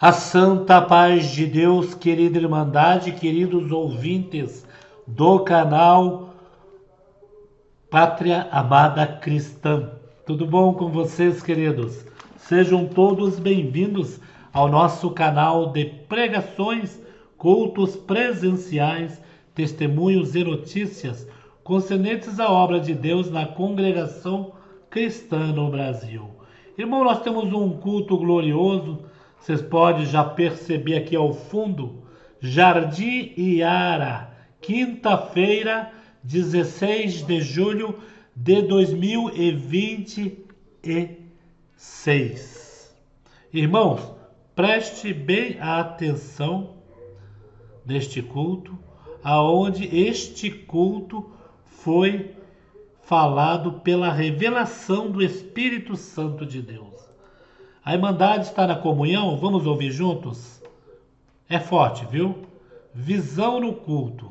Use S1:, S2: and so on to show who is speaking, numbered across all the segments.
S1: A santa paz de Deus, querida Irmandade, queridos ouvintes do canal Pátria Amada Cristã. Tudo bom com vocês, queridos? Sejam todos bem-vindos ao nosso canal de pregações, cultos presenciais, testemunhos e notícias concernentes à obra de Deus na congregação cristã no Brasil. Irmão, nós temos um culto glorioso. Vocês podem já perceber aqui ao fundo, Jardim Iara, quinta-feira, 16 de julho de 2026. Irmãos, preste bem a atenção neste culto, aonde este culto foi falado pela revelação do Espírito Santo de Deus. A Irmandade está na comunhão? Vamos ouvir juntos? É forte, viu? Visão no culto.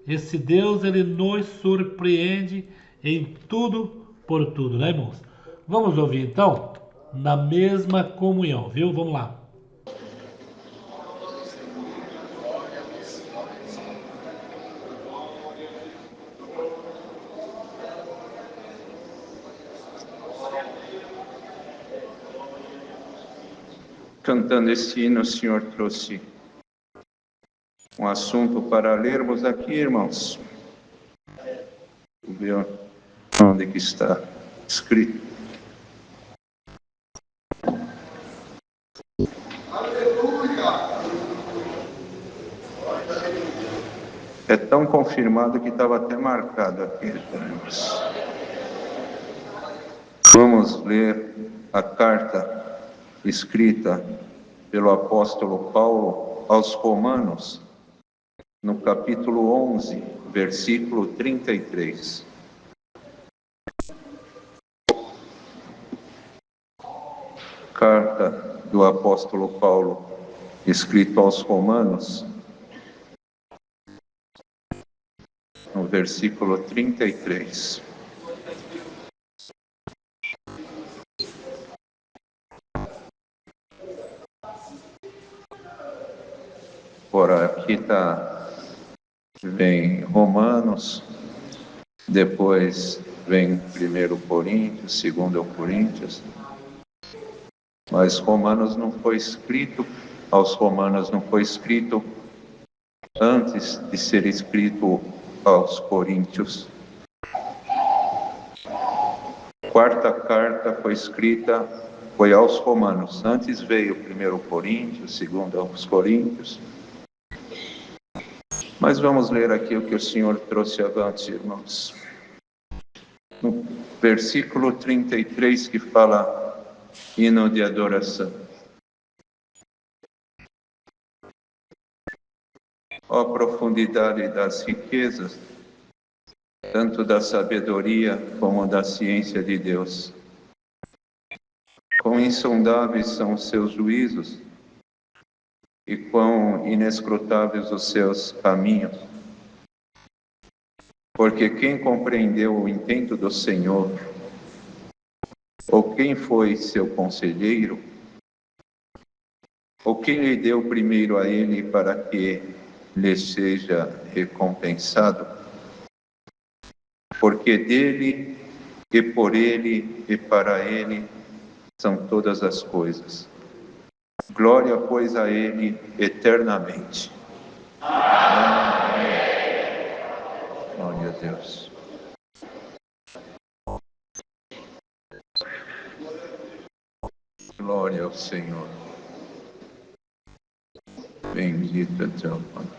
S1: Esse Deus, ele nos surpreende em tudo por tudo, né, irmãos? Vamos ouvir então? Na mesma comunhão, viu? Vamos lá.
S2: Cantando esse hino, o Senhor trouxe um assunto para lermos aqui, irmãos. Vamos ver onde que está escrito. É tão confirmado que estava até marcado aqui, irmãos. Vamos ler a carta escrita pelo apóstolo Paulo aos Romanos, no capítulo 11, versículo 33. Carta do apóstolo Paulo, escrito aos Romanos, no versículo 33. Ora, aqui vem Romanos, depois vem 1 Coríntios, 2 Coríntios, mas Romanos não foi escrito, aos Romanos não foi escrito antes de ser escrito aos Coríntios. Quarta carta foi aos Romanos, antes veio 1 Coríntios, 2 Coríntios. Mas vamos ler aqui o que o Senhor trouxe avante, irmãos. No versículo 33, que fala hino de adoração. Ó a profundidade das riquezas, tanto da sabedoria como da ciência de Deus. Quão insondáveis são os seus juízos, e quão inescrutáveis os seus caminhos. Porque quem compreendeu o intento do Senhor, ou quem foi seu conselheiro, ou quem lhe deu primeiro a ele para que lhe seja recompensado? Porque dele, e por ele, e para ele são todas as coisas. Glória, pois, a ele eternamente. Amém. Glória a Deus. Glória ao Senhor. Bendito é teu nome.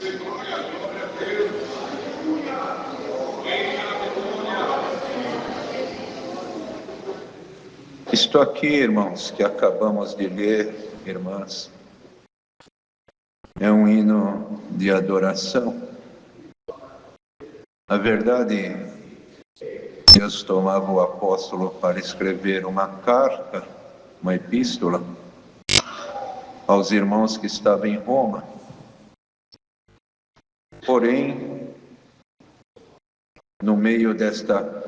S2: Isto aqui, irmãos, que acabamos de ler, irmãs, é um hino de adoração. Na verdade, Deus tomava o apóstolo para escrever uma carta, uma epístola, aos irmãos que estavam em Roma. Porém, no meio desta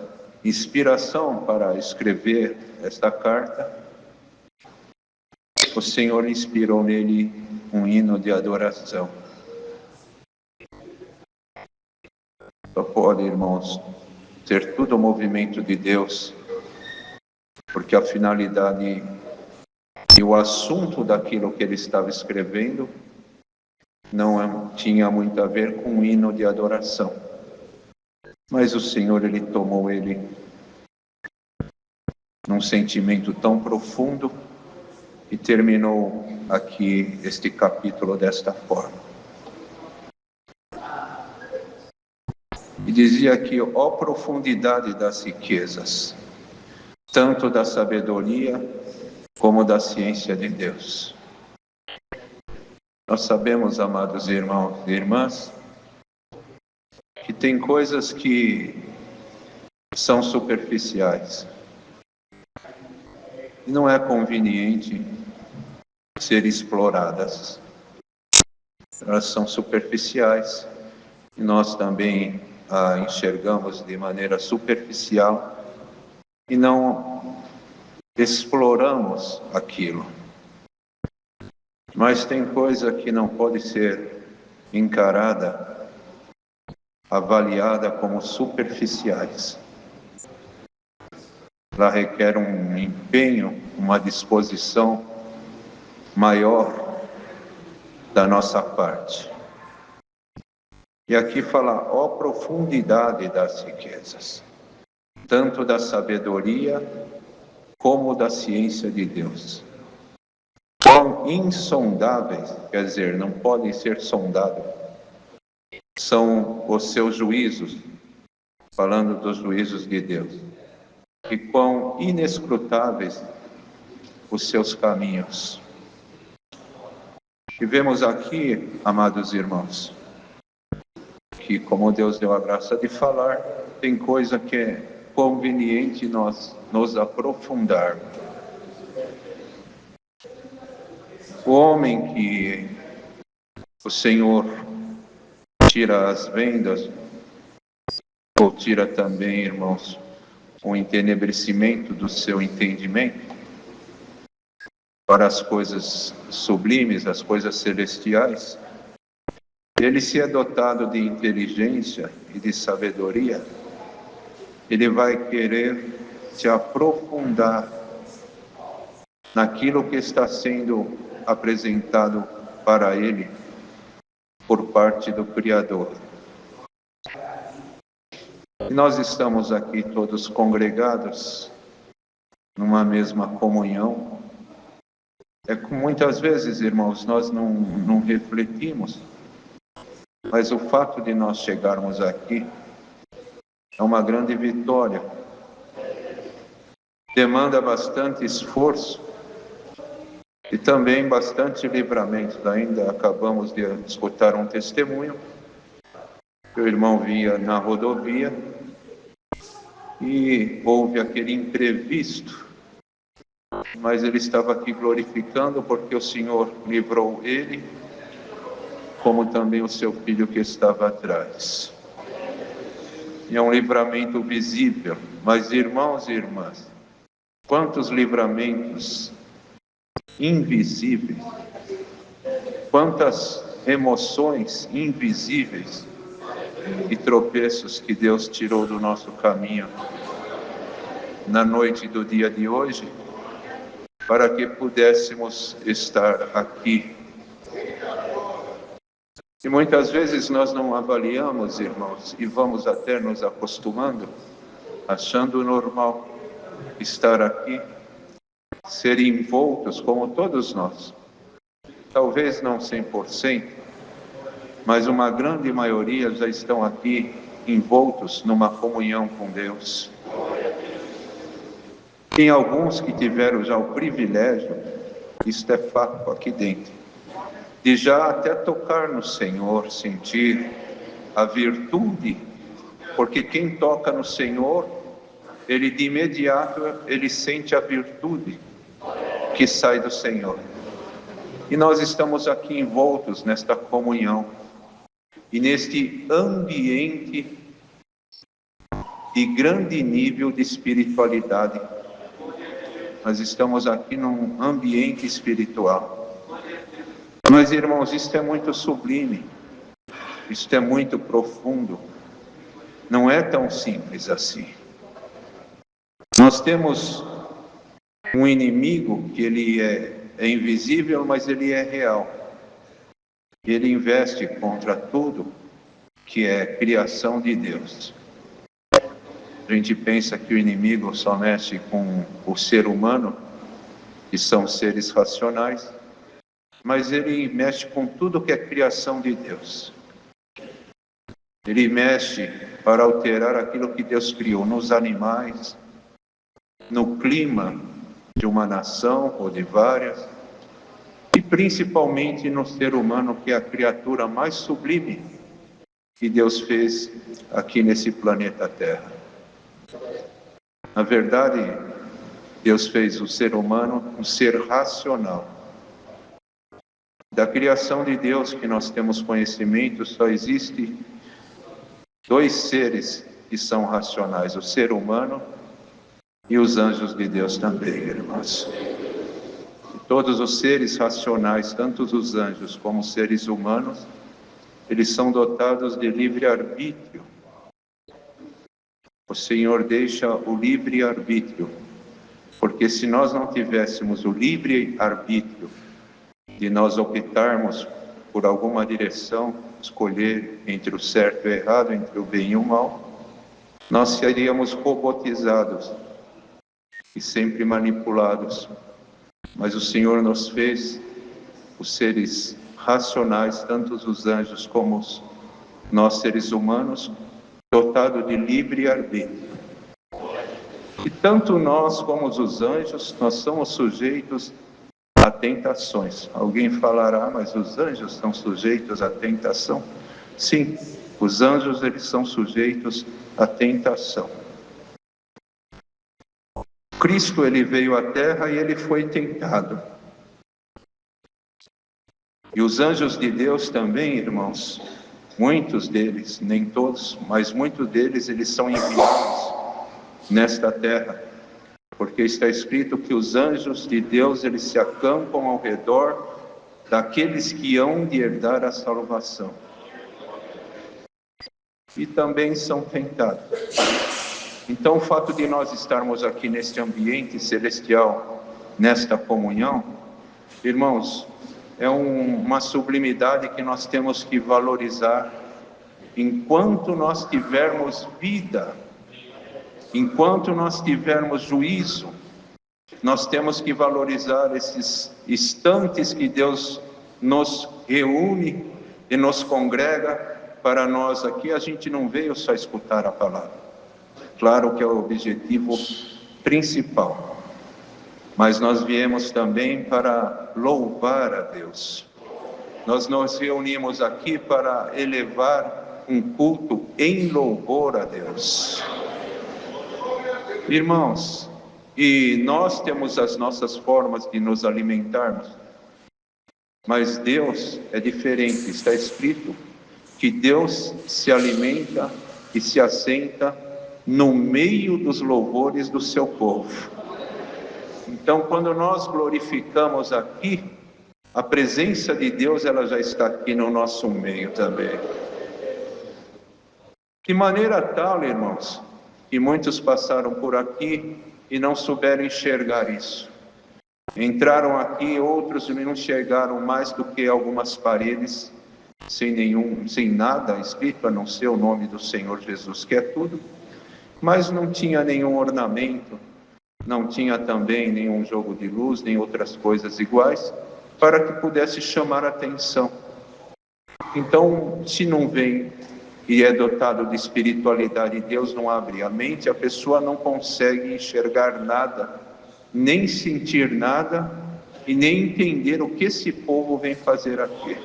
S2: inspiração para escrever esta carta, o Senhor inspirou nele um hino de adoração. Só pode, irmãos, ter tudo o movimento de Deus, porque a finalidade e o assunto daquilo que ele estava escrevendo não tinha muito a ver com um hino de adoração. Mas o Senhor, ele tomou ele num sentimento tão profundo e terminou aqui este capítulo desta forma. E dizia aqui, ó profundidade das riquezas, tanto da sabedoria como da ciência de Deus. Nós sabemos, amados irmãos e irmãs, que tem coisas que são superficiais. E não é conveniente ser exploradas. Elas são superficiais e nós também a enxergamos de maneira superficial e não exploramos aquilo. Mas tem coisa que não pode ser encarada, avaliada como superficiais. Ela requer um empenho, uma disposição maior da nossa parte. E aqui fala, ó profundidade das riquezas, tanto da sabedoria como da ciência de Deus. Quão insondáveis, quer dizer, não podem ser sondados, são os seus juízos, falando dos juízos de Deus. E quão inescrutáveis os seus caminhos. E vemos aqui, amados irmãos, que como Deus deu a graça de falar, tem coisa que é conveniente nós nos aprofundarmos. O homem que o Senhor tira as vendas, ou tira também, irmãos, o entenebrecimento do seu entendimento para as coisas sublimes, as coisas celestiais, ele, se é dotado de inteligência e de sabedoria, ele vai querer se aprofundar naquilo que está sendo apresentado para ele por parte do Criador. E nós estamos aqui todos congregados numa mesma comunhão. É que muitas vezes, irmãos, nós não refletimos, mas o fato de nós chegarmos aqui é uma grande vitória. Demanda bastante esforço e também bastante livramento. Ainda acabamos de escutar um testemunho que o irmão via na rodovia e houve aquele imprevisto, mas ele estava aqui glorificando porque o Senhor livrou ele, como também o seu filho que estava atrás. E é um livramento visível, mas irmãos e irmãs, quantos livramentos invisíveis, quantas emoções invisíveis e tropeços que Deus tirou do nosso caminho na noite do dia de hoje, para que pudéssemos estar aqui. E muitas vezes nós não avaliamos, irmãos, e vamos até nos acostumando, achando normal estar aqui, ser envoltos como todos nós. Talvez não 100%, mas uma grande maioria já estão aqui envoltos numa comunhão com Deus. Tem alguns que tiveram já o privilégio, isto é fato aqui dentro, de já até tocar no Senhor, sentir a virtude, porque quem toca no Senhor, ele de imediato, ele sente a virtude que sai do Senhor. E nós estamos aqui envoltos nesta comunhão, e neste ambiente de grande nível de espiritualidade. nós estamos aqui num ambiente espiritual. Mas, irmãos, isso é muito sublime, isso é muito profundo, não é tão simples assim. Nós temos um inimigo que ele é invisível, mas ele é real. Ele investe contra tudo que é criação de Deus. A gente pensa que o inimigo só mexe com o ser humano, que são seres racionais, mas ele mexe com tudo que é criação de Deus. Ele mexe para alterar aquilo que Deus criou nos animais, no clima de uma nação ou de várias, e principalmente no ser humano, que é a criatura mais sublime que Deus fez aqui nesse planeta Terra. Na verdade, Deus fez o ser humano um ser racional. Da criação de Deus que nós temos conhecimento, só existe dois seres que são racionais, o ser humano e os anjos de Deus também, irmãos. E todos os seres racionais, tanto os anjos como os seres humanos, eles são dotados de livre-arbítrio. O Senhor deixa o livre-arbítrio, porque se nós não tivéssemos o livre-arbítrio de nós optarmos por alguma direção, escolher entre o certo e o errado, entre o bem e o mal, nós seríamos robotizados e sempre manipulados. Mas o Senhor nos fez os seres racionais, tanto os anjos como nós seres humanos, dotados de livre-arbítrio. E tanto nós como os anjos, nós somos sujeitos a tentações. Alguém falará, mas os anjos são sujeitos à tentação? Sim, os anjos eles são sujeitos à tentação. Cristo ele veio à Terra e ele foi tentado. E os anjos de Deus também, irmãos, muitos deles, nem todos, mas muitos deles, eles são enviados nesta terra, porque está escrito que os anjos de Deus, eles se acampam ao redor daqueles que hão de herdar a salvação. E também são tentados. Então, o fato de nós estarmos aqui neste ambiente celestial, nesta comunhão, irmãos, é uma sublimidade que nós temos que valorizar enquanto nós tivermos vida, enquanto nós tivermos juízo. Nós temos que valorizar esses instantes que Deus nos reúne e nos congrega para nós aqui. A gente não veio só escutar a palavra, claro que é o objetivo principal, mas nós viemos também para louvar a Deus. Nós nos reunimos aqui para elevar um culto em louvor a Deus. Irmãos, e nós temos as nossas formas de nos alimentarmos, mas Deus é diferente. Está escrito que Deus se alimenta e se assenta no meio dos louvores do seu povo. Então, quando nós glorificamos aqui, a presença de Deus, ela já está aqui no nosso meio também. De maneira tal, irmãos, que muitos passaram por aqui e não souberam enxergar isso. Entraram aqui, outros não enxergaram mais do que algumas paredes, sem nada escrito, a não ser o nome do Senhor Jesus, que é tudo, mas não tinha nenhum ornamento, não tinha também nenhum jogo de luz, nem outras coisas iguais, para que pudesse chamar a atenção. Então, se não vem e é dotado de espiritualidade, Deus não abre a mente, a pessoa não consegue enxergar nada, nem sentir nada, e nem entender o que esse povo vem fazer aqui.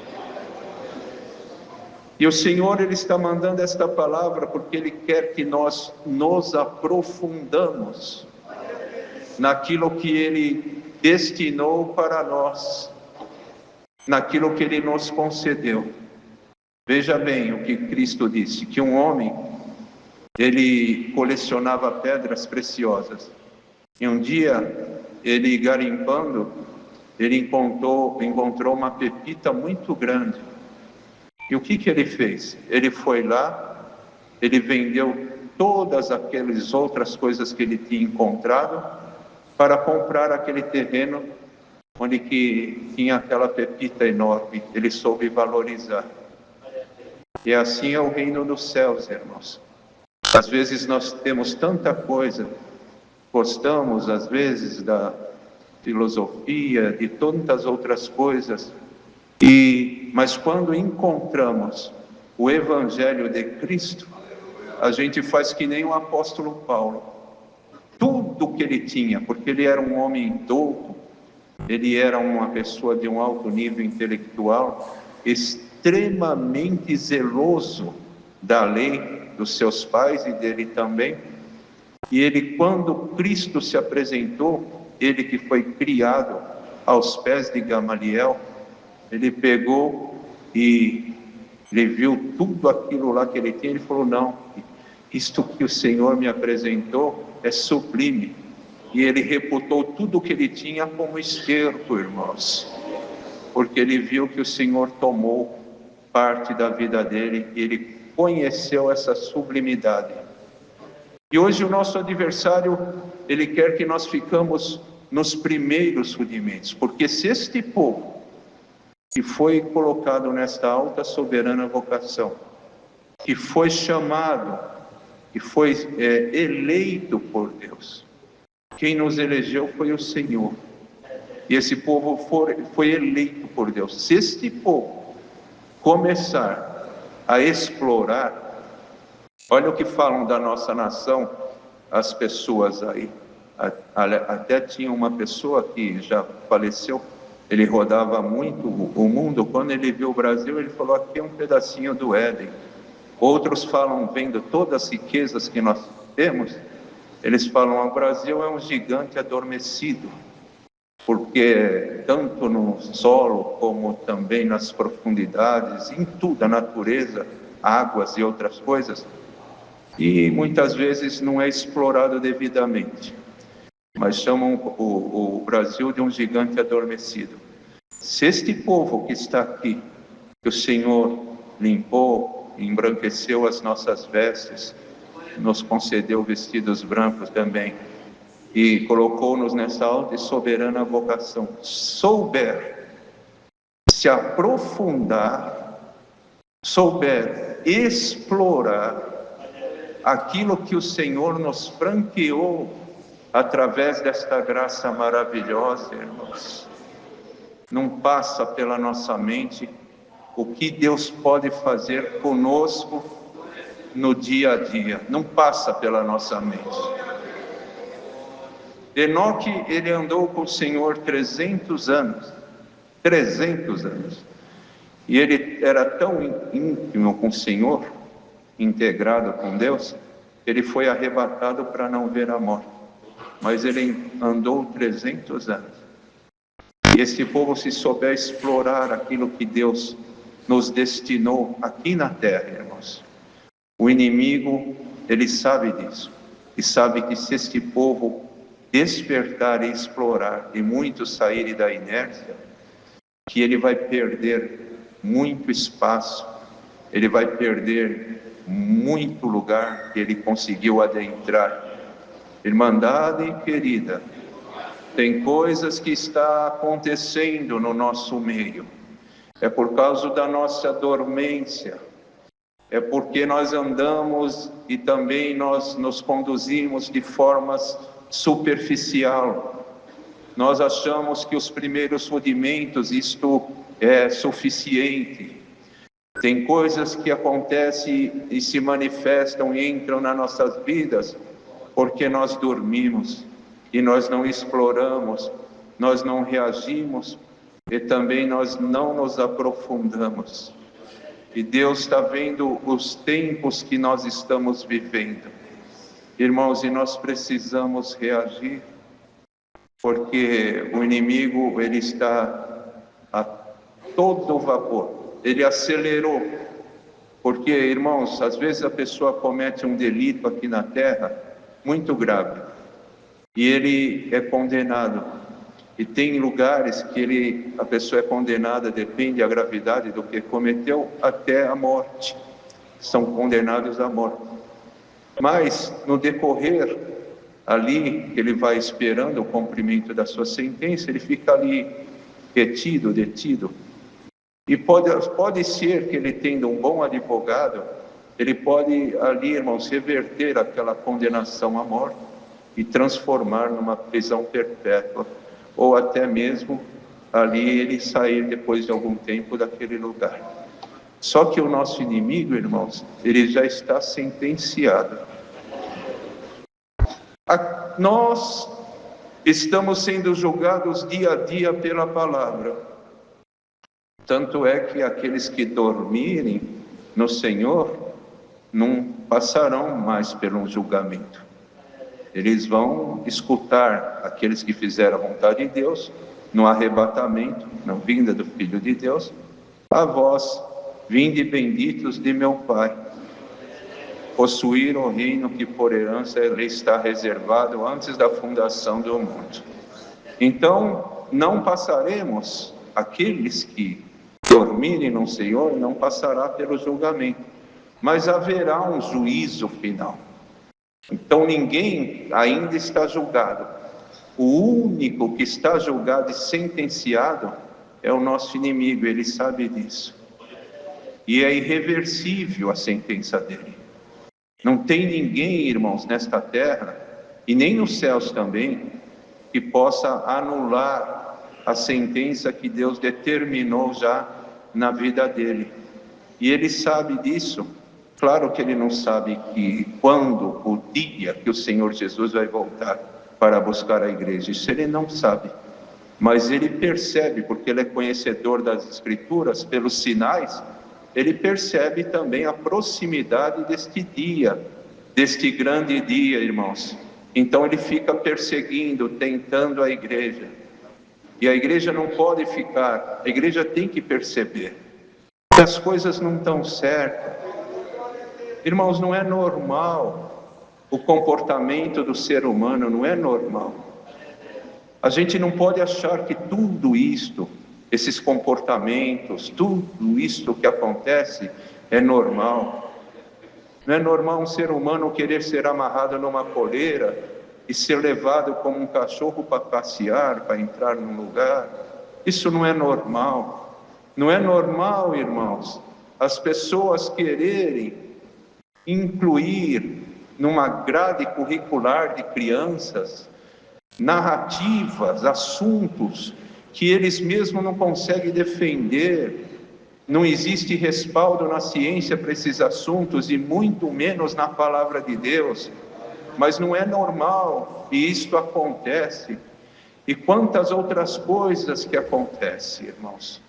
S2: E o Senhor, Ele está mandando esta palavra, porque Ele quer que nós nos aprofundamos naquilo que Ele destinou para nós, naquilo que Ele nos concedeu. Veja bem o que Cristo disse, que um homem, ele colecionava pedras preciosas. E um dia, ele garimpando, ele encontrou uma pepita muito grande. E o que ele fez? Ele foi lá, ele vendeu todas aquelas outras coisas que ele tinha encontrado para comprar aquele terreno onde que tinha aquela pepita enorme. Ele soube valorizar. E assim é o reino dos céus, irmãos. Às vezes nós temos tanta coisa, gostamos às vezes da filosofia, de tantas outras coisas, mas quando encontramos o Evangelho de Cristo, a gente faz que nem o apóstolo Paulo. Tudo que ele tinha, porque ele era um homem douto, ele era uma pessoa de um alto nível intelectual, extremamente zeloso da lei dos seus pais e dele também. E ele, quando Cristo se apresentou, ele que foi criado aos pés de Gamaliel, ele pegou e ele viu tudo aquilo lá que ele tinha, ele falou, não, isto que o Senhor me apresentou é sublime. E ele reputou tudo o que ele tinha como esterco, irmãos, porque ele viu que o Senhor tomou parte da vida dele e ele conheceu essa sublimidade. E hoje o nosso adversário, ele quer que nós ficamos nos primeiros rudimentos, porque se este povo que foi colocado nesta alta soberana vocação, que foi chamado, que foi eleito por Deus, quem nos elegeu foi o Senhor, e esse povo foi eleito por Deus. Se este povo começar a explorar, olha o que falam da nossa nação, as pessoas aí. Até tinha uma pessoa que já faleceu, ele rodava muito o mundo, quando ele viu o Brasil, ele falou, aqui é um pedacinho do Éden. Outros falam, vendo todas as riquezas que nós temos, eles falam, o Brasil é um gigante adormecido, porque tanto no solo, como também nas profundidades, em tudo, a natureza, águas e outras coisas, e muitas vezes não é explorado devidamente, mas chamam o Brasil de um gigante adormecido. Se este povo que está aqui, que o Senhor limpou, embranqueceu as nossas vestes, nos concedeu vestidos brancos também, e colocou-nos nessa alta e soberana vocação, souber se aprofundar, souber explorar aquilo que o Senhor nos franqueou através desta graça maravilhosa, irmãos, não passa pela nossa mente o que Deus pode fazer conosco no dia a dia, não passa pela nossa mente. Enoque, ele andou com o Senhor 300 anos, e ele era tão íntimo com o Senhor, integrado com Deus, ele foi arrebatado para não ver a morte, mas ele andou 300 anos. E esse povo, se souber explorar aquilo que Deus nos destinou aqui na terra, irmãos, o inimigo, ele sabe disso, e sabe que se este povo despertar e explorar, e muitos saírem da inércia, que ele vai perder muito espaço, ele vai perder muito lugar que ele conseguiu adentrar. Irmandade querida, tem coisas que está acontecendo no nosso meio, é por causa da nossa dormência, é porque nós andamos e também nós nos conduzimos de formas superficial. Nós achamos que os primeiros rudimentos, isto é suficiente. Tem coisas que acontecem e se manifestam e entram nas nossas vidas porque nós dormimos e nós não exploramos, nós não reagimos e também nós não nos aprofundamos. E Deus está vendo os tempos que nós estamos vivendo, irmãos, e nós precisamos reagir, porque o inimigo, ele está a todo vapor, ele acelerou, porque, irmãos, às vezes a pessoa comete um delito aqui na terra, muito grave, e ele é condenado. E tem lugares que a pessoa é condenada, depende da gravidade do que cometeu, até a morte. São condenados à morte. Mas, no decorrer, ali, ele vai esperando o cumprimento da sua sentença, ele fica ali retido, detido. E pode ser que ele, tendo um bom advogado, ele pode ali, irmãos, reverter aquela condenação à morte e transformar numa prisão perpétua, ou até mesmo ali ele sair depois de algum tempo daquele lugar. Só que o nosso inimigo, irmãos, ele já está sentenciado. Nós estamos sendo julgados dia a dia pela palavra. Tanto é que aqueles que dormirem no Senhor não passarão mais pelo julgamento. Eles vão escutar aqueles que fizeram a vontade de Deus, no arrebatamento, na vinda do Filho de Deus, a vós, vinde benditos de meu Pai, possuir o reino que por herança lhe está reservado antes da fundação do mundo. Então, não passaremos, aqueles que dormirem no Senhor, não passará pelo julgamento, mas haverá um juízo final. Então ninguém ainda está julgado. O único que está julgado e sentenciado é o nosso inimigo, ele sabe disso. E é irreversível a sentença dele. Não tem ninguém, irmãos, nesta terra, e nem nos céus também, que possa anular a sentença que Deus determinou já na vida dele. E ele sabe disso. Claro que ele não sabe que quando, o dia que o Senhor Jesus vai voltar para buscar a igreja, isso ele não sabe. Mas ele percebe, porque ele é conhecedor das Escrituras, pelos sinais, ele percebe também a proximidade deste dia, deste grande dia, irmãos. Então ele fica perseguindo, tentando a igreja. E a igreja não pode ficar, a igreja tem que perceber que as coisas não estão certas. Irmãos, não é normal o comportamento do ser humano, não é normal. A gente não pode achar que tudo isto, esses comportamentos, tudo isto que acontece é normal. Não é normal um ser humano querer ser amarrado numa coleira e ser levado como um cachorro para passear, para entrar num lugar. Isso não é normal. Não é normal, irmãos, as pessoas quererem incluir numa grade curricular de crianças narrativas, assuntos que eles mesmos não conseguem defender. Não existe respaldo na ciência para esses assuntos e muito menos na palavra de Deus. Mas não é normal, e isto acontece. E quantas outras coisas que acontecem, irmãos?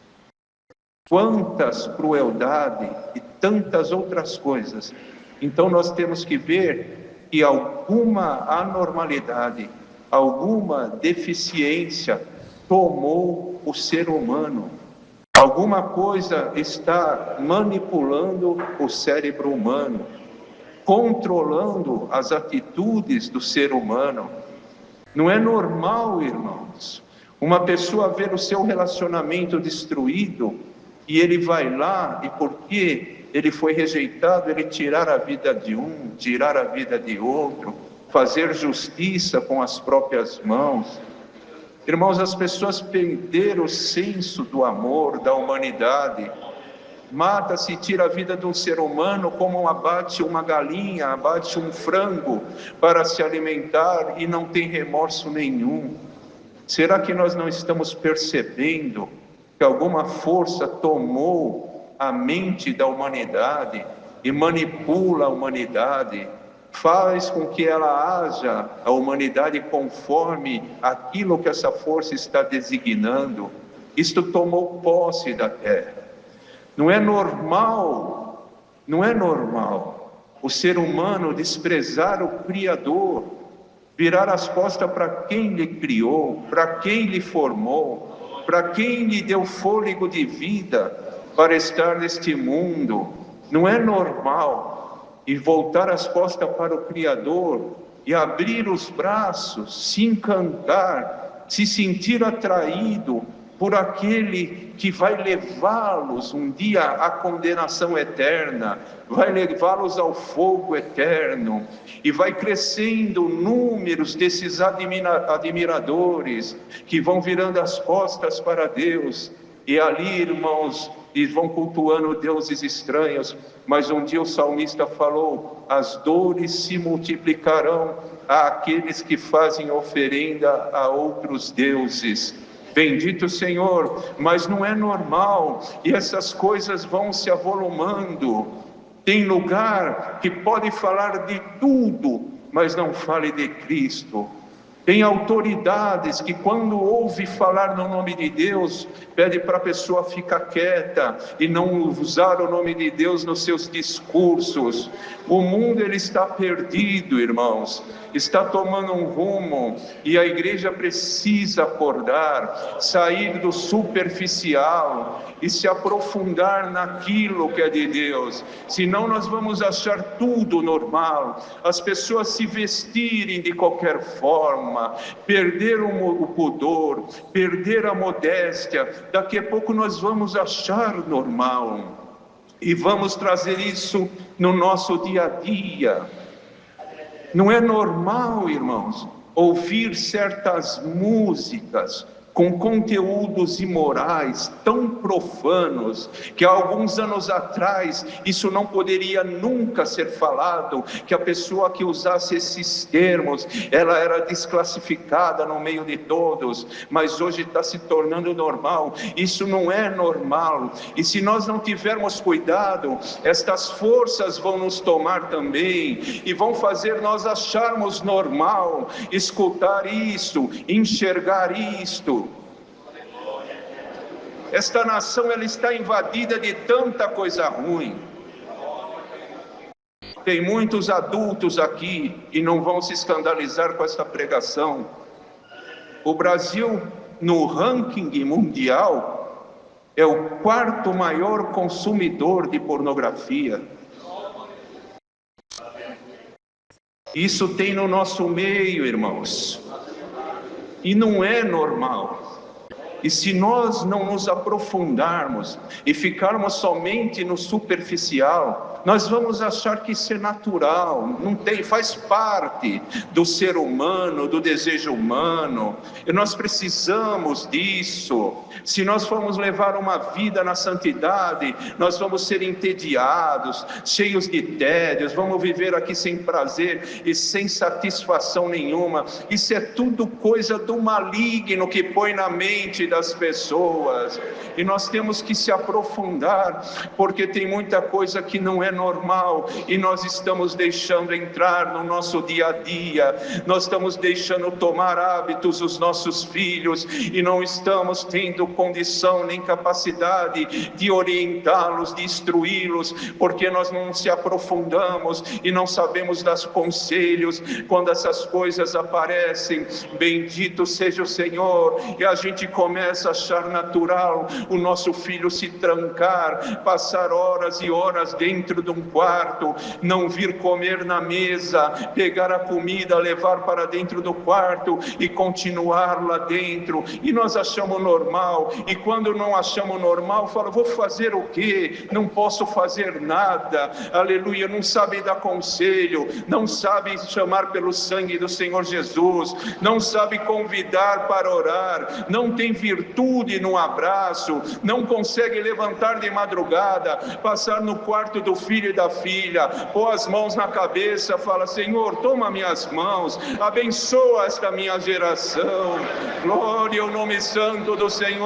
S2: Quantas crueldade e tantas outras coisas. Então nós temos que ver que alguma anormalidade, alguma deficiência tomou o ser humano. Alguma coisa está manipulando o cérebro humano, controlando as atitudes do ser humano. Não é normal, irmãos, uma pessoa ver o seu relacionamento destruído e ele vai lá e porque ele foi rejeitado, ele tirar a vida de um, tirar a vida de outro, fazer justiça com as próprias mãos. Irmãos, as pessoas perderam o senso do amor, da humanidade. Mata-se e tira a vida de um ser humano como abate uma galinha, abate um frango para se alimentar e não tem remorso nenhum. Será que nós não estamos percebendo que alguma força tomou a mente da humanidade e manipula a humanidade, faz com que ela haja a humanidade conforme aquilo que essa força está designando? Isto tomou posse da terra. Não é normal o ser humano desprezar o Criador, virar as costas para quem lhe criou, para quem lhe formou, para quem lhe deu fôlego de vida para estar neste mundo. Não é normal. E voltar as costas para o Criador e abrir os braços, se encantar, se sentir atraído por aquele que vai levá-los um dia à condenação eterna, vai levá-los ao fogo eterno, e vai crescendo números desses admiradores que vão virando as costas para Deus, e ali, irmãos, e vão cultuando deuses estranhos. Mas um dia o salmista falou: as dores se multiplicarão àqueles que fazem oferenda a outros deuses. Bendito Senhor, mas não é normal, e essas coisas vão se avolumando. Tem lugar que pode falar de tudo, mas não fale de Cristo. Tem autoridades que, quando ouve falar no nome de Deus, pede para a pessoa ficar quieta e não usar o nome de Deus nos seus discursos. O mundo, ele está perdido, irmãos, está tomando um rumo, e a igreja precisa acordar, sair do superficial e se aprofundar naquilo que é de Deus. Senão nós vamos achar tudo normal, as pessoas se vestirem de qualquer forma, perder o pudor, perder a modéstia. Daqui a pouco nós vamos achar normal, e vamos trazer isso no nosso dia a dia. Não é normal, irmãos, ouvir certas músicas com conteúdos imorais tão profanos, que há alguns anos atrás isso não poderia nunca ser falado, que a pessoa que usasse esses termos, ela era desclassificada no meio de todos, mas hoje está se tornando normal. Isso não é normal, e se nós não tivermos cuidado, estas forças vão nos tomar também, e vão fazer nós acharmos normal escutar isso, enxergar isto. Esta nação, ela está invadida de tanta coisa ruim. Tem muitos adultos aqui e não vão se escandalizar com esta pregação. O Brasil, no ranking mundial, é o 4º maior consumidor de pornografia. Isso tem no nosso meio, irmãos, e não é normal. E se nós não nos aprofundarmos e ficarmos somente no superficial, nós vamos achar que isso é natural, não tem, faz parte do ser humano, do desejo humano, e nós precisamos disso. Se nós formos levar uma vida na santidade, nós vamos ser entediados, cheios de tédios, vamos viver aqui sem prazer e sem satisfação nenhuma. Isso é tudo coisa do maligno que põe na mente das pessoas, e nós temos que se aprofundar, porque tem muita coisa que não é normal, e nós estamos deixando entrar no nosso dia a dia, nós estamos deixando tomar hábitos os nossos filhos, e não estamos tendo condição nem capacidade de orientá-los, de instruí-los, porque nós não se aprofundamos e não sabemos dar conselhos quando essas coisas aparecem. Bendito seja o Senhor, e a gente começa a achar natural o nosso filho se trancar, passar horas e horas dentro de um quarto, não vir comer na mesa, pegar a comida, levar para dentro do quarto e continuar lá dentro, e nós achamos normal. E quando não achamos normal, fala: vou fazer o quê? Não posso fazer nada, aleluia. Não sabe dar conselho, não sabe chamar pelo sangue do Senhor Jesus, não sabe convidar para orar, não tem virtude no abraço, não consegue levantar de madrugada, passar no quarto do filho e da filha, pôr as mãos na cabeça, fala: Senhor, toma minhas mãos, abençoa esta minha geração, glória ao nome santo do Senhor.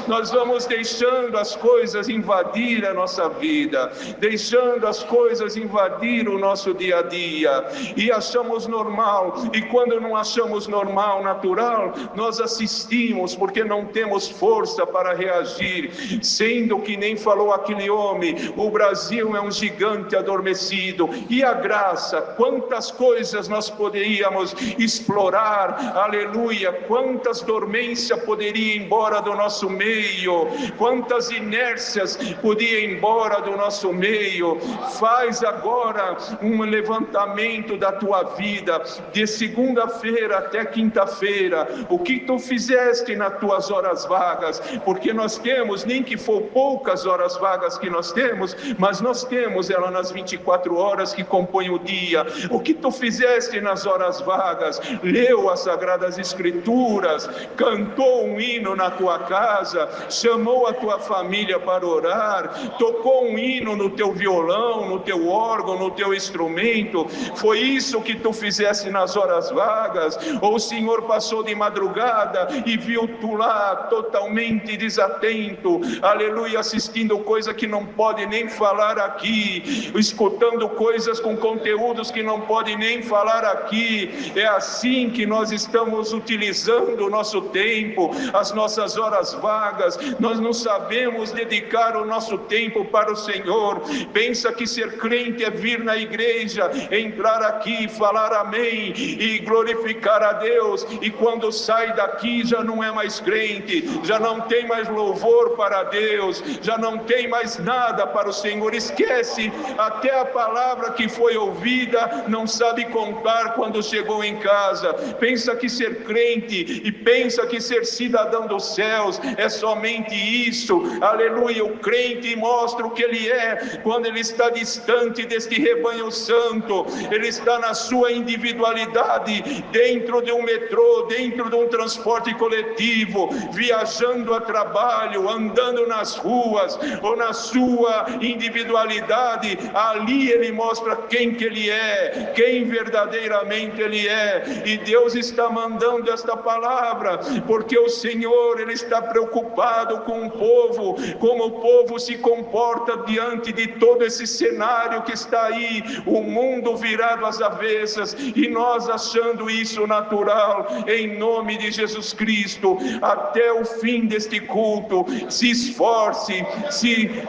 S2: Nós vamos deixando as coisas invadir a nossa vida, deixando as coisas invadir o nosso dia a dia, e achamos normal, e quando não achamos normal, natural, nós assistimos, porque não temos força para reagir, sendo que nem falou aquele homem, o Brasil é um gigante adormecido, e a graça, quantas coisas nós poderíamos explorar, aleluia, quantas dormências poderia ir embora do nosso meio, quantas inércias podia ir embora do nosso meio. Faz agora um levantamento da tua vida, de segunda-feira até quinta-feira, o que tu fizeste nas tuas horas vagas, porque nós temos, nem que for poucas horas vagas que nós temos, mas nós temos ela nas 24 horas que compõem o dia. O que tu fizeste nas horas vagas? Leu as Sagradas Escrituras, cantou um hino na tua casa, chamou a tua família para orar, tocou um hino no teu violão, no teu órgão, no teu instrumento. Foi isso que tu fizeste nas horas vagas? Ou o Senhor passou de madrugada e viu tu lá totalmente desatento, aleluia, assistindo coisa que não pode nem falar aqui, escutando coisas com conteúdos que não pode nem falar aqui? É assim que nós estamos utilizando o nosso tempo, as nossas horas vagas. Nós não sabemos dedicar o nosso tempo para o Senhor. Pensa que ser crente é vir na igreja, entrar aqui, falar amém e glorificar a Deus, e quando sai daqui já não é mais crente, já não tem mais louvor para Deus, já não tem mais nada para o Senhor. Esquece até a palavra que foi ouvida, não sabe contar quando chegou em casa. Pensa que ser crente e pensa que ser cidadão dos céus é somente isso, aleluia. O crente mostra o que ele é quando ele está distante deste rebanho santo, ele está na sua individualidade, dentro de um metrô, dentro de um transporte coletivo, viajando a trabalho, andando nas ruas, ou na sua individualidade. Ali ele mostra quem que ele é, quem verdadeiramente ele é. E Deus está mandando esta palavra, porque o Senhor, ele está preocupado com o povo, como o povo se comporta diante de todo esse cenário que está aí, o mundo virado às avessas, e nós achando isso natural. Em nome de Jesus Cristo, até o fim deste culto, se esforce,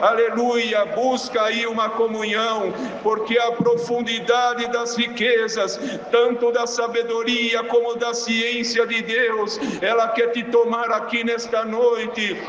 S2: aleluia, busca aí uma comunhão, porque a profundidade das riquezas, tanto da sabedoria como da ciência de Deus, ela quer te tomar aqui nesta noite.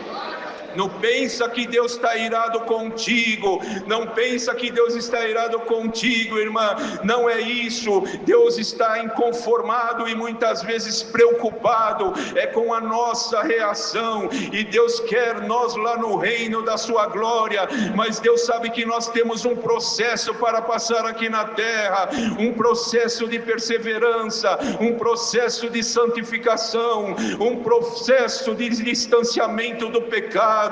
S2: Não pensa que Deus está irado contigo, não pensa que Deus está irado contigo, irmã, não é isso. Deus está inconformado e muitas vezes preocupado é com a nossa reação, e Deus quer nós lá no reino da sua glória, mas Deus sabe que nós temos um processo para passar aqui na terra, um processo de perseverança, um processo de santificação, um processo de distanciamento do pecado,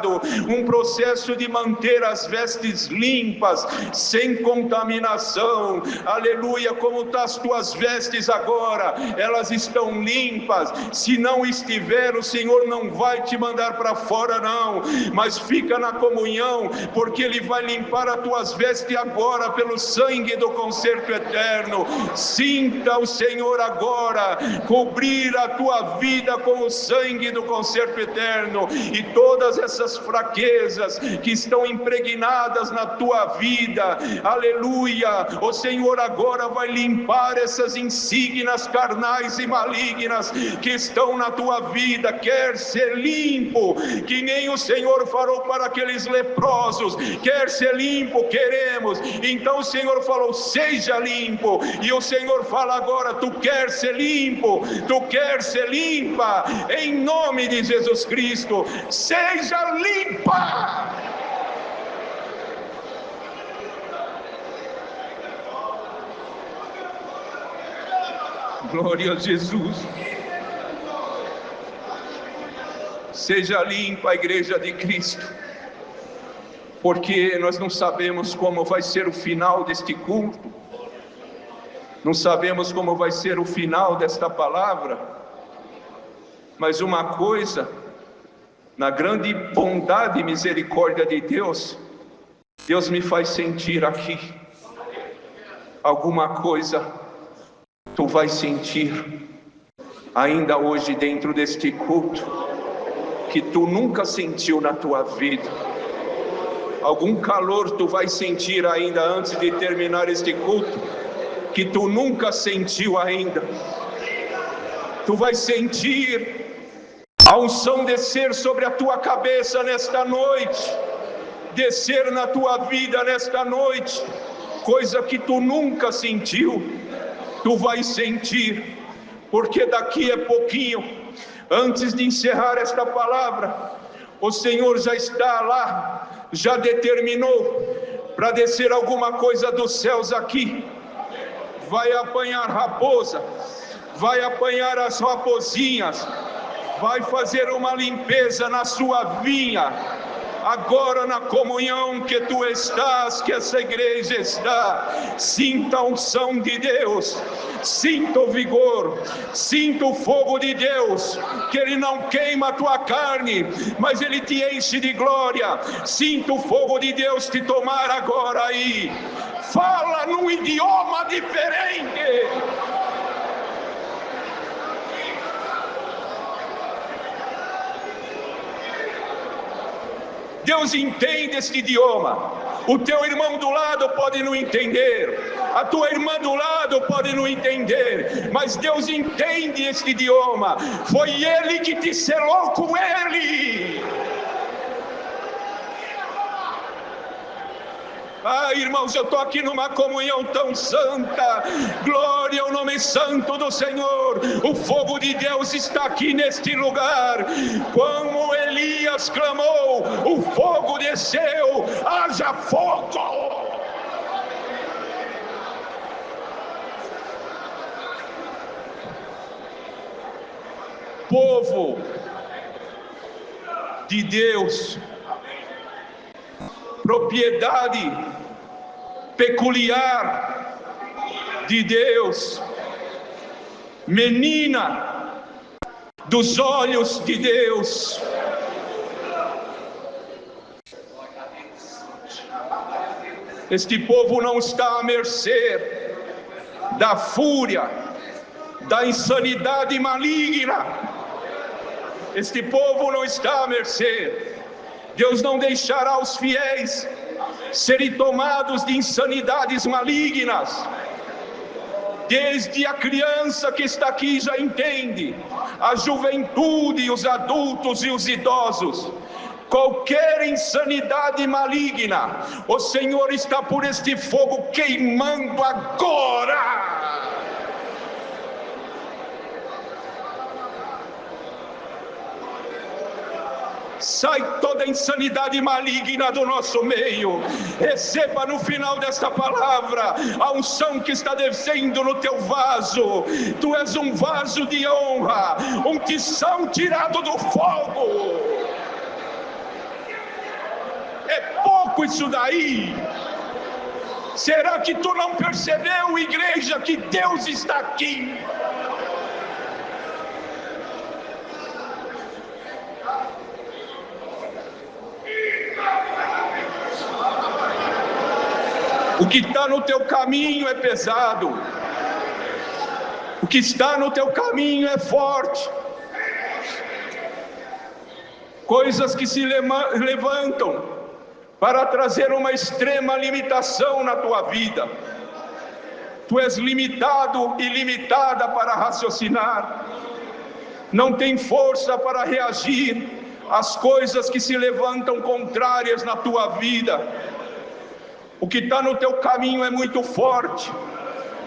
S2: um processo de manter as vestes limpas, sem contaminação, aleluia. Como estão as tuas vestes agora? Elas estão limpas? Se não estiver, o Senhor não vai te mandar para fora não, mas fica na comunhão, porque Ele vai limpar as tuas vestes agora, pelo sangue do concerto eterno. Sinta o Senhor agora cobrir a tua vida com o sangue do concerto eterno, e todas essas fraquezas que estão impregnadas na tua vida, aleluia, o Senhor agora vai limpar essas insígnias carnais e malignas que estão na tua vida. Quer ser limpo, que nem o Senhor falou para aqueles leprosos, quer ser limpo, queremos. Então o Senhor falou, seja limpo, e o Senhor fala agora, tu quer ser limpo, tu quer ser limpa, em nome de Jesus Cristo, seja limpa. Glória a Jesus. Seja limpa a igreja de Cristo, porque nós não sabemos como vai ser o final deste culto, não sabemos como vai ser o final desta palavra, mas uma coisa, na grande bondade e misericórdia de Deus, Deus me faz sentir aqui alguma coisa. Tu vai sentir ainda hoje dentro deste culto, que tu nunca sentiu na tua vida. Algum calor tu vai sentir ainda antes de terminar este culto, que tu nunca sentiu ainda. Tu vai sentir a unção descer sobre a tua cabeça nesta noite, descer na tua vida nesta noite, coisa que tu nunca sentiu, tu vai sentir, porque daqui a pouquinho, antes de encerrar esta palavra, o Senhor já está lá, já determinou para descer alguma coisa dos céus aqui. Vai apanhar raposa, vai apanhar as raposinhas, vai fazer uma limpeza na sua vinha. Agora na comunhão que tu estás, que essa igreja está, sinta a unção de Deus, sinta o vigor, sinta o fogo de Deus, que Ele não queima a tua carne, mas Ele te enche de glória. Sinta o fogo de Deus te tomar agora aí. Fala num idioma diferente. Deus entende este idioma. O teu irmão do lado pode não entender, a tua irmã do lado pode não entender, mas Deus entende este idioma. Foi Ele que te selou com Ele. Ah, irmãos, eu estou aqui numa comunhão tão santa. Glória ao nome santo do Senhor. O fogo de Deus está aqui neste lugar. Como Elias clamou, o fogo desceu. Haja fogo! Povo de Deus, propriedade peculiar de Deus, menina dos olhos de Deus. Este povo não está à mercê da fúria, da insanidade maligna. Este povo não está à mercê. Deus não deixará os fiéis serem tomados de insanidades malignas. Desde a criança que está aqui já entende, a juventude, os adultos e os idosos, qualquer insanidade maligna, o Senhor está por este fogo queimando agora. Sai toda a insanidade maligna do nosso meio. Receba no final desta palavra a unção que está descendo no teu vaso. Tu és um vaso de honra, um tição tirado do fogo. É pouco isso daí. Será que tu não percebeu, igreja, que Deus está aqui? O que está no teu caminho é pesado. O que está no teu caminho é forte. Coisas que se levantam para trazer uma extrema limitação na tua vida. Tu és limitado e limitada para raciocinar. Não tem força para reagir às coisas que se levantam contrárias na tua vida. O que está no teu caminho é muito forte.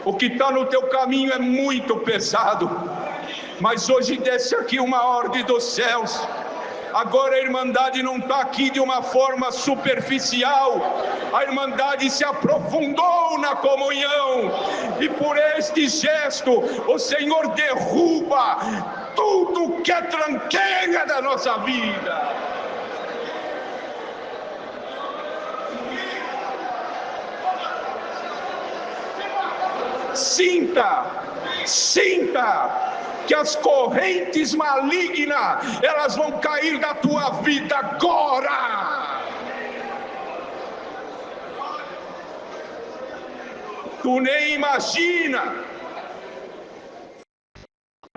S2: O que está no teu caminho é muito pesado. Mas hoje desce aqui uma ordem dos céus. Agora a Irmandade não está aqui de uma forma superficial. A Irmandade se aprofundou na comunhão. E por este gesto, o Senhor derruba tudo que é tranqueira da nossa vida. Sinta que as correntes malignas, elas vão cair da tua vida agora. Tu nem imagina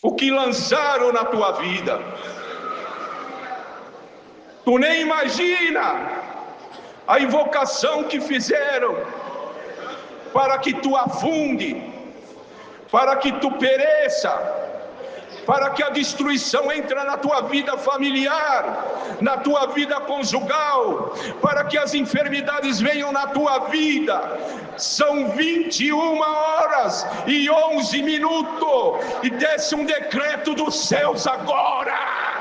S2: o que lançaram na tua vida. Tu nem imagina a invocação que fizeram para que tu afunde, para que tu pereça, para que a destruição entre na tua vida familiar, na tua vida conjugal, para que as enfermidades venham na tua vida. São 21h11 e desce um decreto dos céus agora.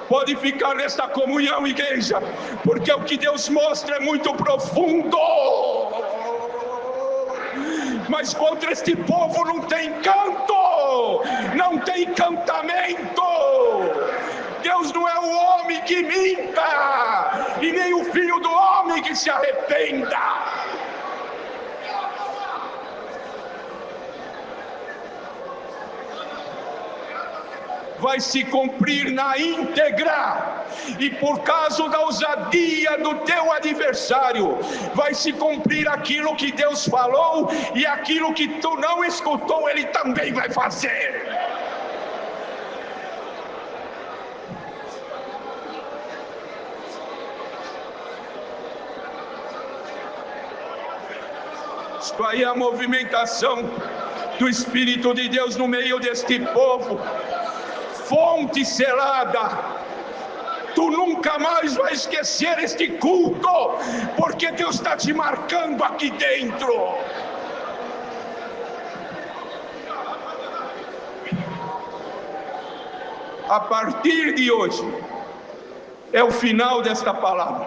S2: Pode ficar nesta comunhão, igreja, porque o que Deus mostra é muito profundo. Mas contra este povo não tem canto, não tem encantamento. Deus não é o homem que minta, e nem o filho do homem que se arrependa. Vai se cumprir na íntegra, e por causa da ousadia do teu adversário, vai se cumprir aquilo que Deus falou, e aquilo que tu não escutou, ele também vai fazer. Isto aí é a movimentação do Espírito de Deus no meio deste povo. Fonte selada, tu nunca mais vai esquecer este culto, porque Deus está te marcando aqui dentro. A partir de hoje, é o final desta palavra.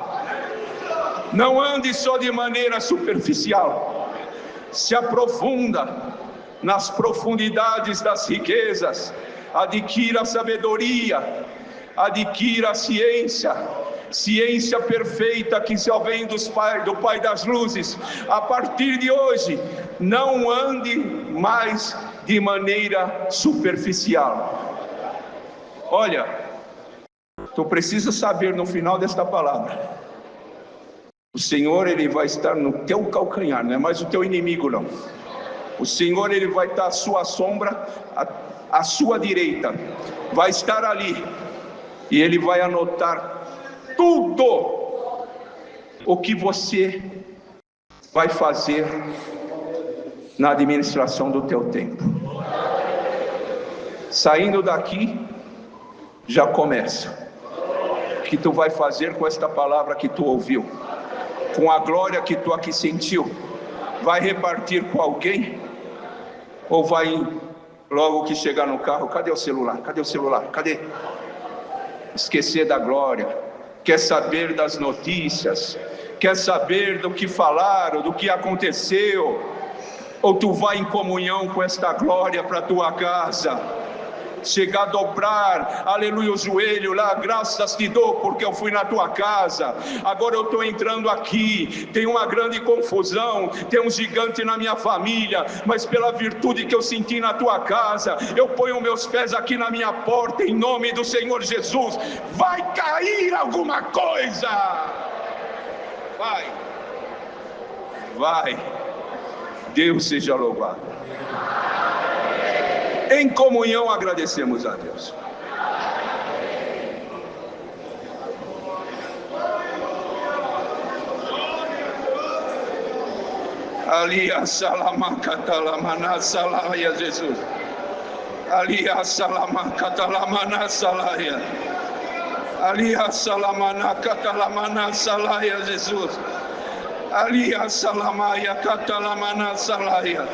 S2: Não ande só de maneira superficial, se aprofunda nas profundidades das riquezas. Adquira a sabedoria, adquira a ciência perfeita que só vem do Pai das luzes. A partir de hoje, não ande mais de maneira superficial. Olha, tu precisa saber no final desta palavra, o Senhor, ele vai estar no teu calcanhar, não é mais o teu inimigo não. O Senhor, ele vai estar à sua sombra, à sua direita, vai estar ali, e ele vai anotar tudo o que você vai fazer na administração do teu tempo. Saindo daqui, já começa. O que tu vai fazer com esta palavra que tu ouviu, com a glória que tu aqui sentiu? Vai repartir com alguém? Ou vai logo que chegar no carro, cadê o celular? Cadê o celular? Cadê? Esquecer da glória. Quer saber das notícias? Quer saber do que falaram, do que aconteceu? Ou tu vai em comunhão com esta glória para a tua casa? Chegar a dobrar, aleluia, o joelho lá, graças te dou porque eu fui na tua casa, agora eu estou entrando aqui, tem uma grande confusão, tem um gigante na minha família, mas pela virtude que eu senti na tua casa, eu ponho meus pés aqui na minha porta, em nome do Senhor Jesus. Vai cair alguma coisa, vai, Deus seja louvado. Em comunhão agradecemos a Deus. Ali a salamaca talamana salaia, Jesus. Ali a salamaca talamana salaia. Ali a salamana catalamana salaia, Jesus. Ali a salamaia catalamana salaia.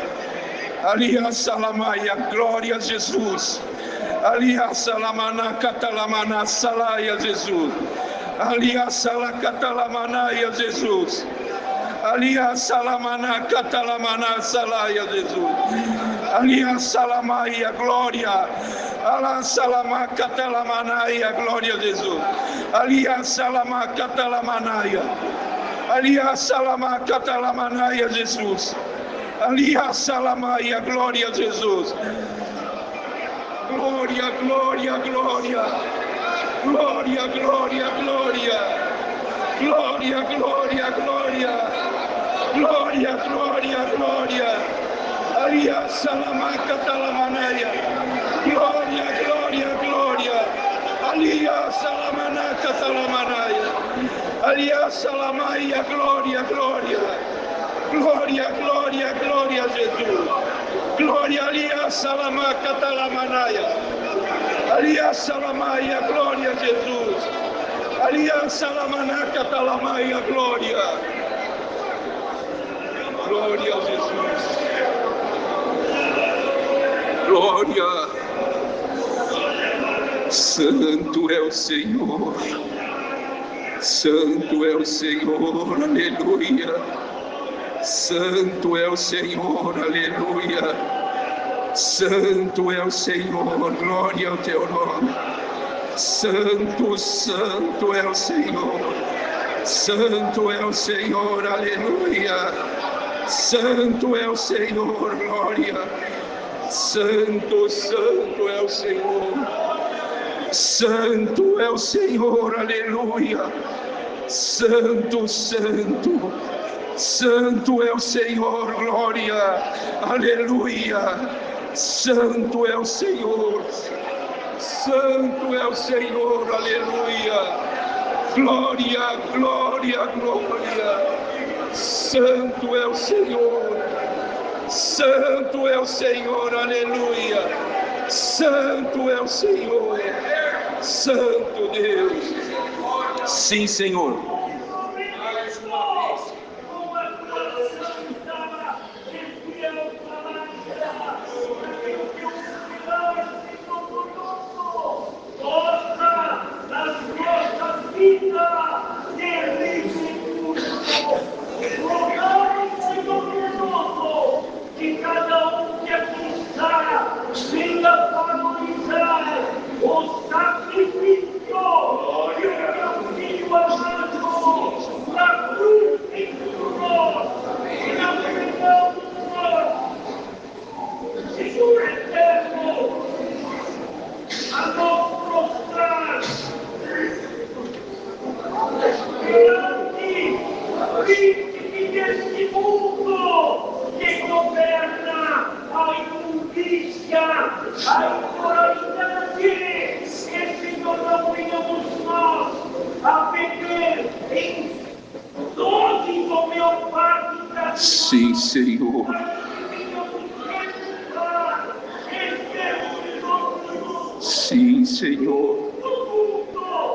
S2: Ali a salamaia, glória a Jesus. Ali a salamana catalamana salaia, Jesus. Ali a salacatalamanaia, Jesus. Ali a salamana catalamana salaia, Jesus. Ali a salamaia, glória. Ala salama catalamanaia, glória a Jesus. Ali a salama catalamanaia. Ali a salama catalamanaia, Jesus. Ali a salamaia, glória a Jesus. Glória, glória, glória. Glória, glória, glória. Glória, glória, glória. Glória, glória, glória. Alia Salamaka Talamanaya. Glória, glória, glória. Alia Salamanaka Talamanaya. Alia Salamaia, glória, glória. Glória, glória, glória, Jesus. Glória, Alia Salamaka Talamanaya. Alia Salamaia, glória, Jesus. Alia Salamanaka Talamaia, glória. Glória a Jesus. Glória. Santo é o Senhor. Santo é o Senhor, aleluia. Santo é o Senhor, aleluia. Santo é o Senhor, glória ao teu nome. Santo, santo é o Senhor. Santo é o Senhor, aleluia. Santo é o Senhor, glória. Santo, santo é o Senhor. Santo é o Senhor, aleluia. Santo, santo. Santo é o Senhor, glória. Aleluia. Santo é o Senhor. Santo é o Senhor, aleluia. Glória, glória, glória. Santo é o Senhor. Santo é o Senhor, aleluia. Santo é o Senhor. Santo Deus. Sim, Senhor.
S3: Que cada um que aqui está venha valorizar o sacrifício que o teu filho amado na cruz ensinou, na perdão do nós, Senhor eterno, a nos prostrar perante o príncipe deste mundo que governa a imundícia, a imoralidade, e Senhor, não venhamos nós a beber em doses homeopáticas.
S2: Sim, Senhor. Sim, Senhor.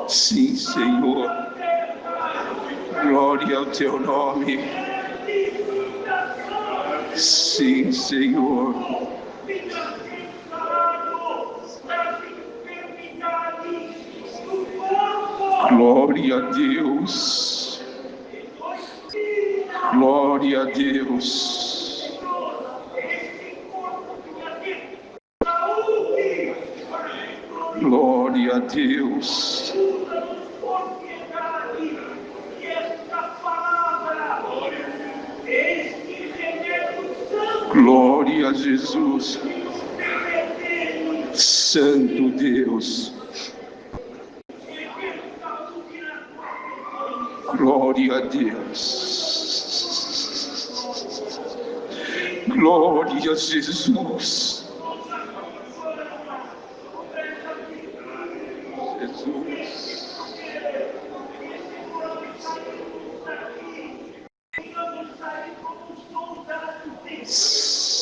S2: Sim, Senhor. Glória ao teu nome. Sim, Senhor. Glória a Deus. Glória a Deus. Glória a Deus. Glória a Jesus. Santo Deus. Glória a Deus. Glória a Jesus.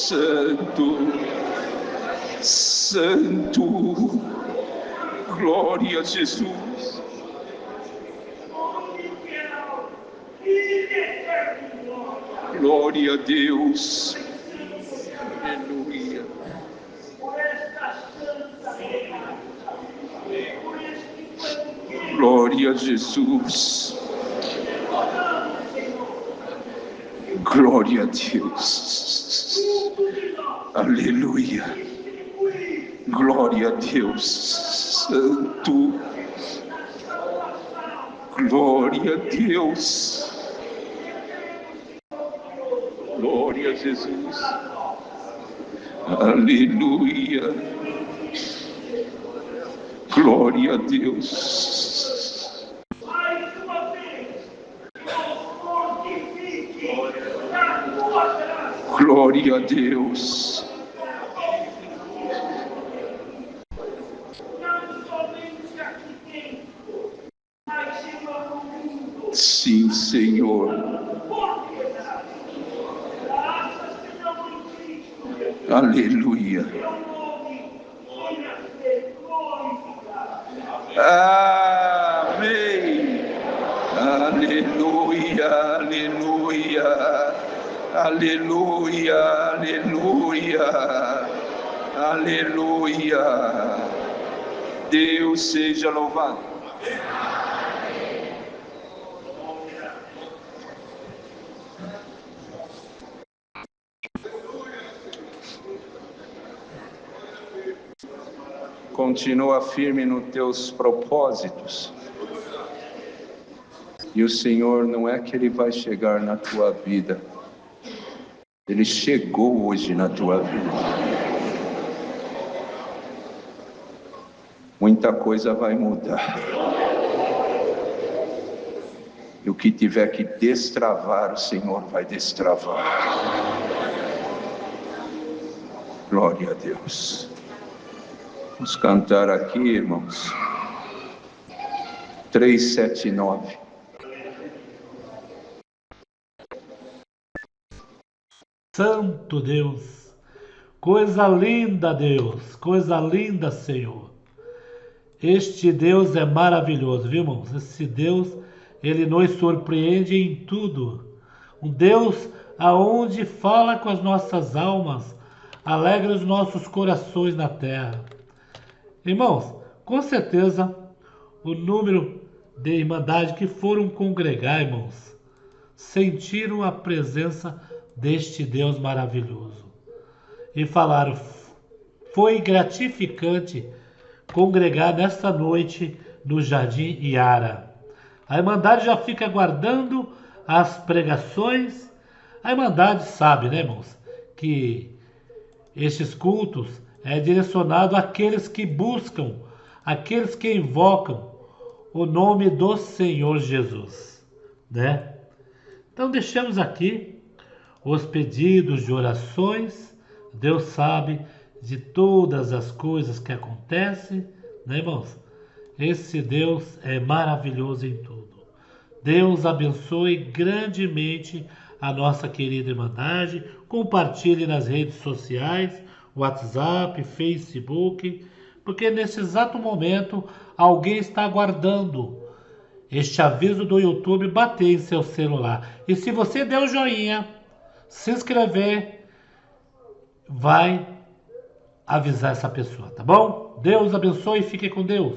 S2: Santo, Santo, glória a Jesus. Glória a Deus. Aleluia. Glória a Jesus. Glória a Deus. Aleluia. Glória a Deus. Santo. Glória a Deus. Glória a Jesus. Aleluia. Glória a Deus.
S3: Mais uma vez, nos mortifique na tua graça.
S2: Glória Glória a Deus.
S3: Não somente aqui dentro, mas Senhor, no mundo.
S2: Sim, Senhor.
S3: Por piedade. Graças te damos em Cristo.
S2: Aleluia.
S3: Teu nome venha a ser glorificado.
S2: Amém. Aleluia, aleluia. Aleluia, aleluia. Aleluia. Deus seja louvado. Continua firme nos teus propósitos. E o Senhor não é que Ele vai chegar na tua vida. Ele chegou hoje na tua vida. Muita coisa vai mudar. E o que tiver que destravar, o Senhor vai destravar. Glória a Deus. Vamos cantar aqui, irmãos. 379.
S1: Santo Deus, coisa linda, Deus, coisa linda, Senhor. Este Deus é maravilhoso, viu, irmãos? Esse Deus, Ele nos surpreende em tudo. Um Deus aonde fala com as nossas almas, alegra os nossos corações na terra. Irmãos, com certeza, o número de irmandade que foram congregar, irmãos, sentiram a presença deste Deus maravilhoso. E falaram, foi gratificante congregar nesta noite no Jardim Iara. A Irmandade já fica aguardando as pregações. A Irmandade sabe, né, irmãos, que estes cultos é direcionado àqueles que buscam, àqueles que invocam o nome do Senhor Jesus, né? Então deixamos aqui os pedidos de orações. Deus sabe de todas as coisas que acontecem, né, irmãos? Esse Deus é maravilhoso em tudo. Deus abençoe grandemente a nossa querida Irmandade. Compartilhe nas redes sociais, WhatsApp, Facebook, porque nesse exato momento alguém está aguardando este aviso do YouTube bater em seu celular. E se você der o joinha, se inscrever, vai avisar essa pessoa, tá bom? Deus abençoe e fique com Deus.